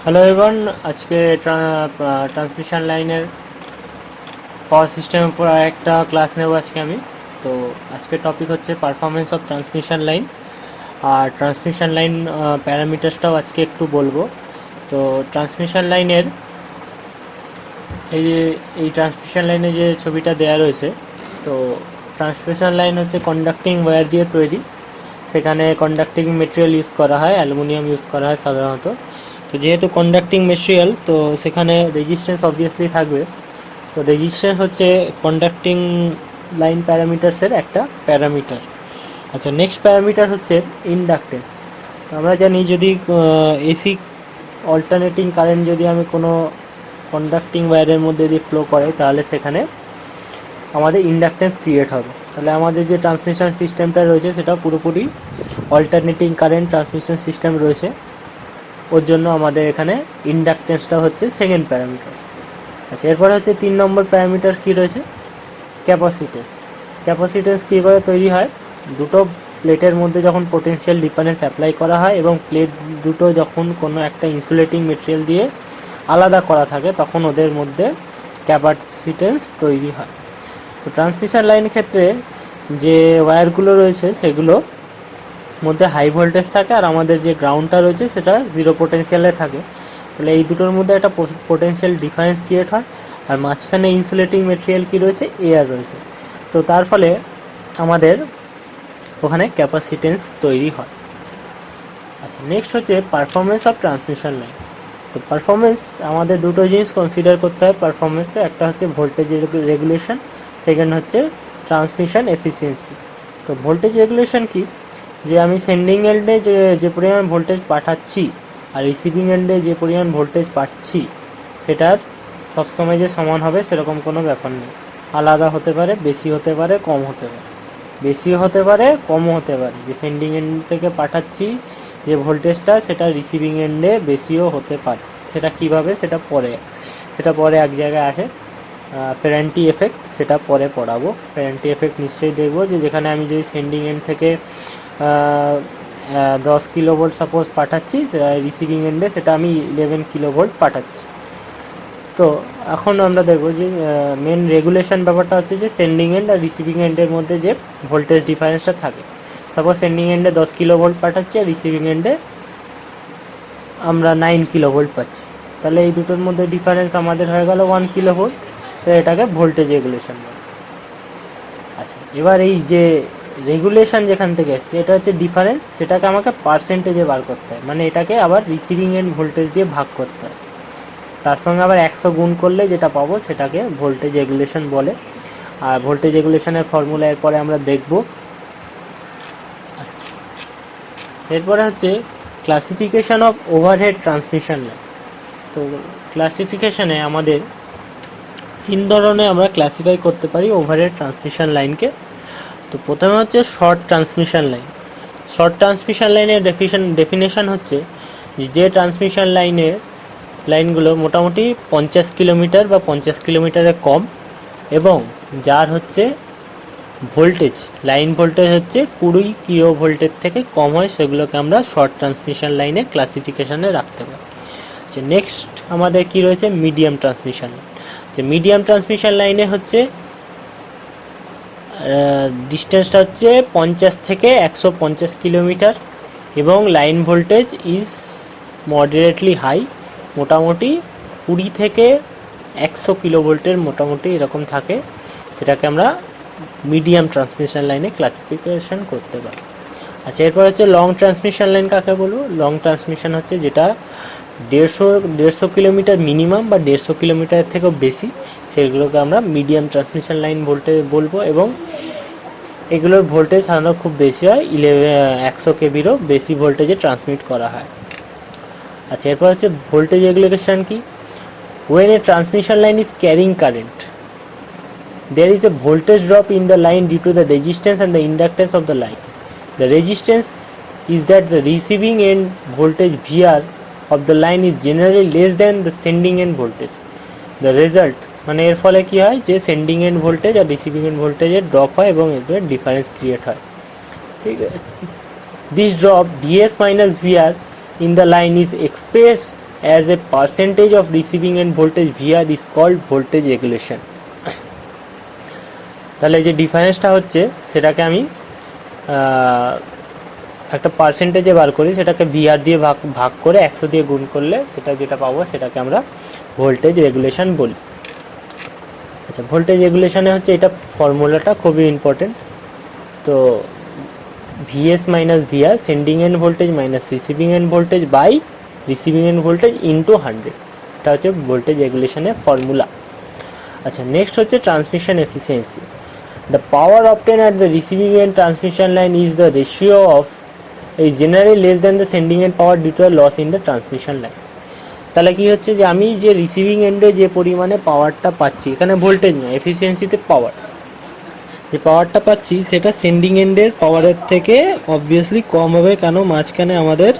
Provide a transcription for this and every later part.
Hello everyone, আজকে transmission লাইনের পাওয়ার সিস্টেমের উপর একটা ক্লাস নেব আজকে আমি। তো আজকের টপিক হচ্ছে পারফরমেন্স অফ ট্রান্সমিশন লাইন, আর ট্রান্সমিশন লাইন প্যারামিটার্সটাও আজকে একটু বলবো। তো ট্রান্সমিশন লাইনের এই ট্রান্সমিশন লাইনে যে ছবিটা দেওয়া রয়েছে, তো ট্রান্সমিশন লাইন হচ্ছে কন্ডাক্টিং ওয়্যার দিয়ে তৈরি। সেখানে কন্ডাক্টিং মেটেরিয়াল ইউজ করা হয়, অ্যালুমিনিয়াম ইউজ করা হয় সাধারণত। তো যেহেতু কন্ডাক্টিং মেটেরিয়াল, তো সেখানে রেজিস্ট্যান্স অবভিয়াসলি থাকবে। তো রেজিস্ট্যান্স হচ্ছে কন্ডাক্টিং লাইন প্যারামিটার্সের একটা প্যারামিটার। আচ্ছা, নেক্সট প্যারামিটার হচ্ছে ইন্ডাকটেন্স। তো আমরা জানি যদি এসি অল্টারনেটিং কারেন্ট যদি আমি কোনো কন্ডাক্টিং ওয়্যারের মধ্যে দিয়ে ফ্লো করে, তাহলে সেখানে আমাদের ইন্ডাকটেন্স ক্রিয়েট হবে। তাহলে আমাদের যে ট্রান্সমিশন সিস্টেমটা রয়েছে সেটা পুরোপুরি অল্টারনেটিং কারেন্ট ট্রান্সমিশন সিস্টেম রয়েছে। ওর জন্য আমাদের এখানে ইন্ডাকটেন্সটা হচ্ছে সেকেন্ড প্যারামিটার। আচ্ছা, এরপরে হচ্ছে 3 নম্বর প্যারামিটার কী রয়েছে, ক্যাপাসিটেন্স। ক্যাপাসিটেন্স কী করে তৈরি হয়? দুটো প্লেটের মধ্যে যখন পোটেনশিয়াল ডিফারেন্স অ্যাপ্লাই করা হয় এবং প্লেট দুটো যখন কোনো একটা ইনসুলেটিং মেটেরিয়াল দিয়ে আলাদা করা থাকে, তখন ওদের মধ্যে ক্যাপাসিটেন্স তৈরি হয়। তো ট্রান্সমিশন লাইনের ক্ষেত্রে যে ওয়্যারগুলো রয়েছে সেগুলো মধ্যে হাই ভোল্টেজ থাকে, আর আমাদের যে গ্রাউন্ডটা রয়েছে সেটা জিরো পোটেনশিয়ালে থাকে। তাহলে এই দুটোর মধ্যে একটা পোটেনশিয়াল ডিফারেন্স ক্রিয়েট হয়, আর মাঝখানে ইনসুলেটিং মেটেরিয়াল কি রয়েছে, এয়ার রয়েছে। তো তার ফলে আমাদের ওখানে ক্যাপাসিটেন্স তৈরি হয়। আচ্ছা, নেক্সট হচ্ছে পারফরমেন্স অফ ট্রান্সমিশন লাইন। তো পারফরমেন্স আমাদের দুটো জিনিস কনসিডার করতে হয় পারফরমেন্সে। একটা হচ্ছে ভোল্টেজ রেগুলেশন, সেকেন্ড হচ্ছে ট্রান্সমিশন এফিসিয়েন্সি। তো ভোল্টেজ রেগুলেশন কি, যে আমি সেন্ডিং এন্ডে যে পরিমাণ ভোল্টেজ পাঠাচ্ছি আর রিসিভিং এন্ডে যে পরিমাণ ভোল্টেজ পাচ্ছি, সেটার সবসময় যে সমান হবে সেরকম কোনো ব্যাপার নেই। আলাদা হতে পারে, বেশি হতে পারে, কম হতে পারে, বেশিও হতে পারে, কমও হতে পারে। যে সেন্ডিং এন্ড থেকে পাঠাচ্ছি যে ভোল্টেজটা, সেটা রিসিভিং এন্ডে বেশিও হতে পারে। সেটা কিভাবে, সেটা পরে এক জায়গায় আসে, ফেরান্টি এফেক্ট, সেটা পরে পড়াবো। ফেরান্টি এফেক্ট নিশ্চয়ই দেখবো, যে যেখানে আমি যদি সেন্ডিং এন্ড থেকে 10 কিলোভোল্ট সাপোজ পাঠাচ্ছি, রিসিভিং এন্ডে সেটা আমি 11 কিলোভোল্ট পাঠাচ্ছি। তো এখন আমরা দেখব যে মেন রেগুলেশন ব্যাপারটা হচ্ছে যে সেন্ডিং এন্ড আর রিসিভিং এন্ডের মধ্যে যে ভোল্টেজ ডিফারেন্সটা থাকে। সাপোজ সেন্ডিং এন্ডে 10 কিলোভোল্ট পাঠাচ্ছি আর রিসিভিং এন্ডে আমরা 9 কিলোভোল্ট পাচ্ছি, তাহলে এই দুটোর মধ্যে ডিফারেন্স আমাদের হয়ে গেল 1 কিলোভোল্ট। তো এটাকে ভোল্টেজ রেগুলেশন বলে। আচ্ছা, এবার এই যে রেগুলেশন যেখান থেকে এসছে, এটা হচ্ছে ডিফারেন্স, সেটাকে আমাকে পার্সেন্টেজে বার করতে হয়, মানে এটাকে আবার রিসিভিং এন্ড ভোল্টেজ দিয়ে ভাগ করতে হয়। তার সঙ্গে আবার 100 গুণ করলে যেটা পাবো সেটাকে ভোল্টেজ রেগুলেশন বলে। আর ভোল্টেজ রেগুলেশনের ফর্মুলা এরপরে আমরা দেখব। আচ্ছা, এরপরে হচ্ছে classification of overhead transmission line. তো ক্লাসিফিকেশনে আমাদের 3 ধরনের আমরা ক্লাসিফাই করতে পারি ওভারহেড ট্রান্সমিশন লাইনকে। তো প্রথমে হচ্ছে short transmission line. Short transmission লাইনের ডেফিনেশন হচ্ছে যে ট্রান্সমিশন লাইনগুলো মোটামুটি 50 কিলোমিটার বা 50 কিলোমিটারের কম, এবং যার হচ্ছে ভোল্টেজ, লাইন ভোল্টেজ হচ্ছে 20 কিলো ভোল্টের থেকে কম হয়, সেগুলোকে আমরা শর্ট ট্রান্সমিশন লাইনে ক্লাসিফিকেশানে রাখতে পারি। যে নেক্সট আমাদের কি রয়েছে, মিডিয়াম ট্রান্সমিশন লাইন। যে মিডিয়াম ট্রান্সমিশন লাইনে হচ্ছে ডিস্টেন্সটা হচ্ছে 50 থেকে 150 কিলোমিটার, এবং line voltage is moderately high, মোটামুটি 20 থেকে 100 কিলোভোল্টের মোটামুটি এরকম থাকে। সেটাকে আমরা মিডিয়াম ট্রান্সমিশন লাইনে ক্লাসিফিকেশন করতে পারি। আচ্ছা, এরপর হচ্ছে লং ট্রান্সমিশন লাইন। কাকে বলবো? লং ট্রান্সমিশন হচ্ছে যেটা 150 কিলোমিটার মিনিমাম বা 150 কিলোমিটারের থেকেও বেশি, সেগুলোকে আমরা মিডিয়াম ট্রান্সমিশন লাইন বলবো। এবং এগুলোর ভোল্টেজ সাধারণত খুব বেশি হয়, 100 কেবিরও বেশি ভোল্টেজে ট্রান্সমিট করা হয়। আচ্ছা, এরপর হচ্ছে ভোল্টেজ রেগুলেশন কি। When a transmission line is carrying current, there is a voltage drop in the line due to the resistance and the inductance of the line. The resistance is that the receiving end voltage VR of the line is generally less than the sending end voltage. The result, মানে এর ফলে কি হয়, যে sending end voltage R receiving and ভোল্টেজের drop হয় এবং এদের ডিফারেন্স ক্রিয়েট হয়। ঠিক আছে, this drop VS minus VR in the line is expressed as a percentage of receiving end voltage VR is called voltage regulation. তাহলে যে ডিফারেন্সটা হচ্ছে সেটাকে আমি একটা পার্সেন্টেজে বার করি, সেটাকে VR দিয়ে ভাগ করে 100 দিয়ে গুণ করলে সেটা যেটা পাবো সেটাকে আমরা ভোল্টেজ রেগুলেশন বলি। আচ্ছা, ভোল্টেজ রেগুলেশনে হচ্ছে এটা ফর্মুলাটা খুবই ইম্পর্টেন্ট। তো VS minus VR, sending end voltage minus receiving end voltage by receiving end voltage into 100, এটা হচ্ছে ভোল্টেজ রেগুলেশনের ফর্মুলা। আচ্ছা, নেক্সট হচ্ছে transmission efficiency. The power obtain at the receiving end transmission line is the ratio of এই generally less than the sending end power due to loss in the transmission line. তাহলে কী হচ্ছে যে আমি যে receiving এন্ডে যে পরিমাণে পাওয়ারটা পাচ্ছি, এখানে ভোল্টেজ নয়, এফিসিয়েন্সিতে পাওয়ার, যে পাওয়ারটা পাচ্ছি সেটা সেন্ডিং এন্ডের পাওয়ারের থেকে অবভিয়াসলি কম হবে, কেন মাঝখানে আমাদের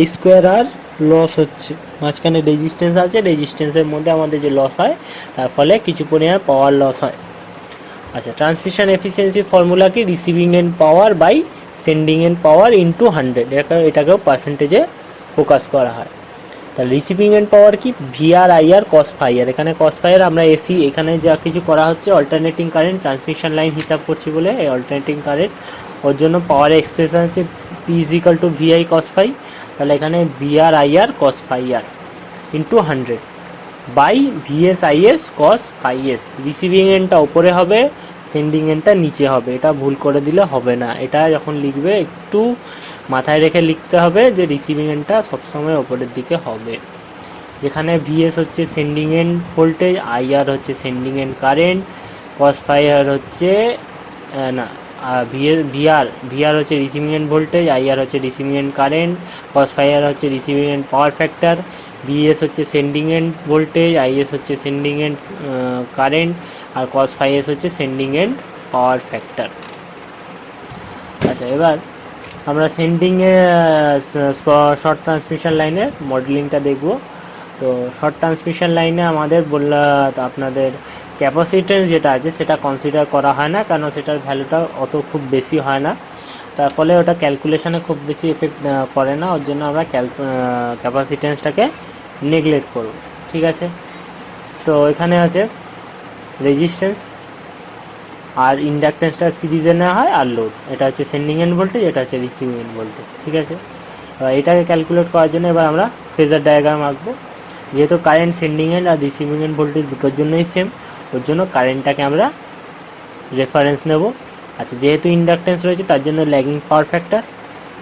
I² আর লস হচ্ছে, মাঝখানে রেজিস্ট্যান্স আছে, রেজিস্ট্যান্সের মধ্যে আমাদের যে লস হয় তার ফলে কিছু পরিমাণে পাওয়ার লস হয়। আচ্ছা, ট্রান্সমিশন এফিসিয়েন্সি ফর্মুলা কি? Receiving end power by sending end power into 100, এটাকেও পার্সেন্টেজে ফোকাস করা হয়। তাহলে রিসিভিং এন্ড পাওয়ার কি? VR IR cos phi r, এখানে cos phi r আমরা এসি, এখানে যা কিছু করা হচ্ছে অল্টারনেটিং কারেন্ট, ট্রান্সমিশন লাইন হিসাব করছি বলে এই অল্টারনেটিং কারেন্ট, ওর জন্য পাওয়ারের এক্সপ্রেশন হচ্ছে P = VI cos phi, তাহলে এখানে VR IR cos phi r into 100 by VS IS cos phi s। Receiving এন্ডটা উপরে হবে, সেন্ডিং এন্ডটা নিচে হবে, এটা ভুল করে দিলে হবে না, এটা যখন লিখবে একটু মাথায় রেখে লিখতে হবে যে রিসিভিং এন্ডটা সবসময় ওপরের দিকে হবে। যেখানে VS হচ্ছে সেন্ডিং এন্ড ভোল্টেজ, IR হচ্ছে sending end current, cos phi r হচ্ছে না VR হচ্ছে রিসিভিং এন্ড ভোল্টেজ, IR হচ্ছে receiving end current, cos phi r হচ্ছে receiving end power factor, VS হচ্ছে সেন্ডিং এন্ড ভোল্টেজ, IS হচ্ছে sending end current, আর cos phi s হচ্ছে sending end power factor. আচ্ছা, এবার আমরা সেন্ডিং শর্ট ট্রান্সমিশন লাইনের মডেলিংটা দেখব। তো শর্ট ট্রান্সমিশন লাইনে আমাদের আপনাদের ক্যাপাসিটেন্স যেটা আছে সেটা কনসিডার করা হয় না, কারণ সেটার ভ্যালুটা অত খুব বেশি হয় না, তার ফলে ওটা ক্যালকুলেশনে খুব বেশি এফেক্ট করে না, ওর জন্য আমরা ক্যাপাসিটেন্সটাকে নেগলেক্ট করব। ঠিক আছে, তো এখানে আছে রেজিস্ট্যান্স আর ইন্ডাকটেন্সটা সিরিজে নেওয়া হয়, আর লোড, এটা হচ্ছে সেন্ডিং এন্ড ভোল্টেজ, এটা হচ্ছে রিসিভিং এন্ড ভোল্টেজ। ঠিক আছে, এটাকে ক্যালকুলেট করার জন্য এবার আমরা ফেজার ডায়াগ্রাম আঁকবো। যেহেতু কারেন্ট সেন্ডিং এন্ড আর রিসিভিং এন্ড ভোল্টেজ দুটোর জন্যই সেম, ওর জন্য কারেন্টটাকে আমরা রেফারেন্স নেব। আচ্ছা, যেহেতু ইন্ডাকটেন্স রয়েছে তার জন্য ল্যাগিং পাওয়ার ফ্যাক্টর,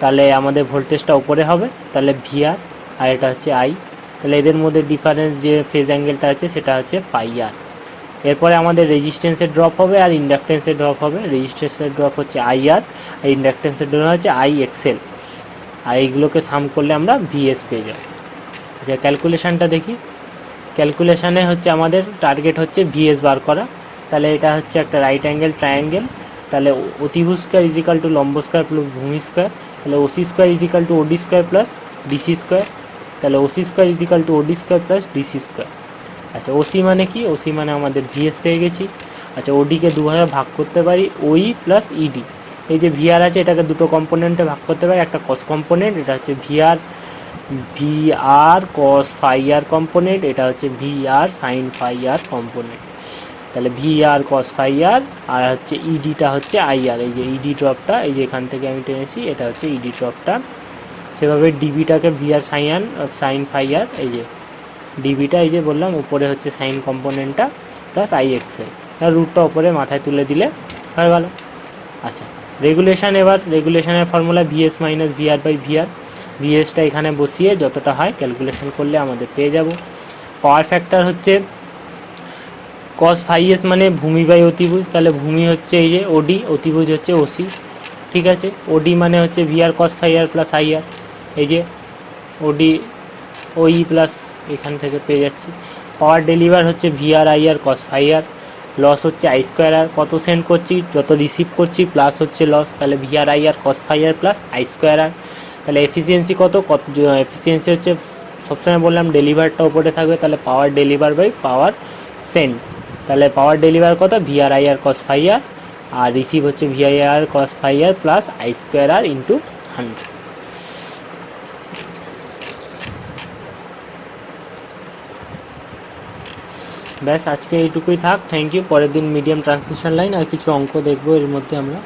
তাহলে আমাদের ভোল্টেজটা উপরে হবে, তাহলে VR আর এটা হচ্ছে I, তাহলে এদের মধ্যে ডিফারেন্স যে ফেজ অ্যাঙ্গেলটা আছে সেটা হচ্ছে phi r। এরপরে আমাদের রেজিস্ট্যান্সের ড্রপ হবে আর ইন্ডাকটেন্সের ড্রপ হবে। রেজিস্ট্যান্সের ড্রপ হচ্ছে IR আর ইন্ডাকটেন্সের ড্রপ হচ্ছে IXL, আর এইগুলোকে সাম করলে আমরা VS পেয়ে যাব। আচ্ছা, ক্যালকুলেশানটা দেখি। ক্যালকুলেশানে হচ্ছে আমাদের টার্গেট হচ্ছে VS বার করা, তাহলে এটা হচ্ছে একটা রাইট অ্যাঙ্গেল ট্রায়াঙ্গেল, তাহলে অতিভুজ স্কোয়ার = লম্ব স্কোয়ার প্লাস ভূমি স্কোয়ার, তাহলে OC² = OD square plus DC square, তাহলে OC² = OD square plus DC square. আচ্ছা, OC মানে কি? OC মানে আমাদের VS পেয়ে গেছি। আচ্ছা, OD-কে দুভাবে ভাগ করতে পারি, OE প্লাস ED। এই যে VR আছে এটাকে দুটো কম্পোনেন্টে ভাগ করতে পারি, একটা কস কম্পোনেন্ট, এটা হচ্ছে VR cos phi r component, এটা হচ্ছে VR sin phi r component. তাহলে VR cos phi r আর হচ্ছে ED-টা হচ্ছে IR, এই যে ED ড্রপটা এই যে এখান থেকে আমি টেনেছি, এটা হচ্ছে ED ড্রপটা। সেভাবে DB-টাকে VR sin phi r, এই যে DB-টা এই যে বললাম উপরে হচ্ছে সাইন কম্পোনেন্টটা প্লাস IXL, তার রুটটা উপরে মাথায় তুলে দিলে হয়ে গেল। আচ্ছা, রেগুলেশন, এবার রেগুলেশনের formula VS minus VR by VR, VSটা এখানে বসিয়ে যতটা হয় ক্যালকুলেশন করলে আমাদের পেয়ে যাব। পাওয়ার ফ্যাক্টর হচ্ছে cos phi s মানে ভূমি বাই অতিভুজ, তাহলে ভূমি হচ্ছে এই যে OD, অতিভুজ হচ্ছে OC। ঠিক আছে, OD মানে হচ্ছে VR cos phi r plus IR, এই যে OD OE প্লাস এখান থেকে পেয়ে যাচ্ছি। পাওয়ার ডেলিভার হচ্ছে VR IR cos phi r, loss হচ্ছে I² r, কত সেন্ড করছি যত রিসিভ করছি প্লাস হচ্ছে লস, তাহলে VR IR cos phi r plus I² r। তাহলে এফিসিয়েন্সি কত এফিসিয়েন্সি হচ্ছে সবসময় বললাম ডেলিভারটা উপরে থাকবে, তাহলে power deliver by power send, তাহলে পাওয়ার ডেলিভার কত? VR IR cos phi r, আর রিসিভ হচ্ছে VIR cos phi r plus I² r into 100। ব্যাস আজকে এইটুকুই থাক। Thank you. পরের দিন মিডিয়াম ট্রান্সমিশন লাইন আর কিছু অঙ্ক দেখবো এর মধ্যে আমরা।